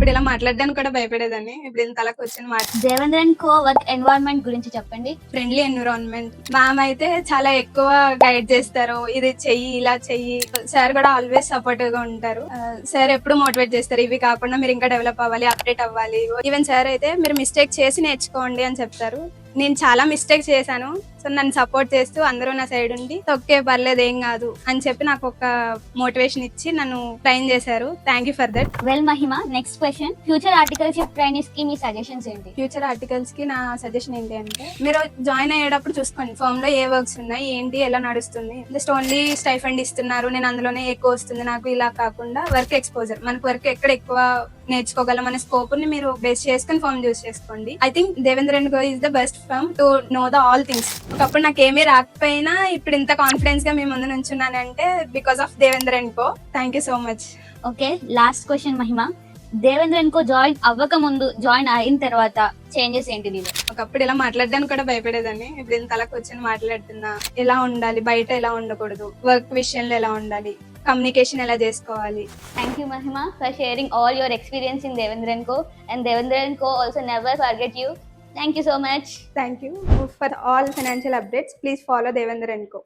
ఒకప్పుడు ఇలా మాట్లాడడానికి కూడా భయపడేదాన్ని. ఇప్పుడు ఇంతలా కూర్చొని Devendra and co work environment గురించి చెప్పండి. Friendly environment. మ్యామ్ అయితే చాలా ఎక్కువ గైడ్ చేస్తారు, ఇది చెయ్యి ఇలా చెయ్యి. సార్ కూడా ఆల్వేస్ సపోర్టివ్ గా ఉంటారు. సార్ ఎప్పుడు మోటివేట్ చేస్తారు, ఇవి కాకుండా మీరు ఇంకా డెవలప్ అవ్వాలి, అప్డేట్ అవ్వాలి. ఈవెన్ సార్ అయితే మీరు మిస్టేక్ చేసి నేర్చుకోండి అని చెప్తారు. నేను చాలా మిస్టేక్ చేశాను, సో నన్ను సపోర్ట్ చేస్తూ అందరూ నా సైడ్ ఉండి ఓకే పర్లేదు ఏం కాదు అని చెప్పి నాకు ఒక మోటివేషన్ ఇచ్చి నన్ను ట్రైన్ చేశారు. Thank you for that. Well Mahima, next question, future articleship trainees కి మీ సజెషన్స్ ఏంటి? ఫ్యూచర్ ఆర్టికల్స్ కి నా సజెషన్ ఏంటి అంటే, మీరు జాయిన్ అయ్యేటప్పుడు చూసుకోండి ఫామ్ లో ఏ వర్క్స్ ఉన్నాయి, ఏంటి, ఎలా నడుస్తుంది. జస్ట్ ఓన్లీ స్టైఫండ్ ఇస్తున్నారు, నేను అందులోనే ఎక్కువ వస్తుంది నాకు, ఇలా కాకుండా వర్క్ ఎక్స్పోజర్, మనకు వర్క్ ఎక్కడ ఎక్కువ నేర్చుకోగలం అనే స్కోప్ ని మీరు బేస్ చేసుకుని ఫామ్ చూస్ చేసుకోండి. I think Devendra and co is the best firm to know the all things. ఒకప్పుడు నాకు ఏమీ రాకపోయినా ఇప్పుడు ఇంత కాన్ఫిడెన్స్ గా మీ ముందు నుంచున్నానంటే because of Devendra and co. Thank you so much. Okay, last question Mahima, Devendra and co join అవ్వక ముందు, జాయిన్ అయిన తర్వాత చేంజెస్ ఏంటి నీలో? ఒకప్పుడు ఇలా మాట్లాడడానికి కూడా భయపడేదాన్ని, ఇప్పుడు ఇంతలా కూర్చొని మాట్లాడుతున్నా. ఎలా ఉండాలి, బయట ఎలా ఉండకూడదు, వర్క్ విషయంలో ఎలా ఉండాలి, కమ్యూనికేషన్ ఎలా చేసుకోవాలి. Thank you Mahima for sharing all your experience in Devendra & Co, and Devendra & Co also never forget you. Thank you so much. Thank you. For all financial updates, please follow Devendra & Co.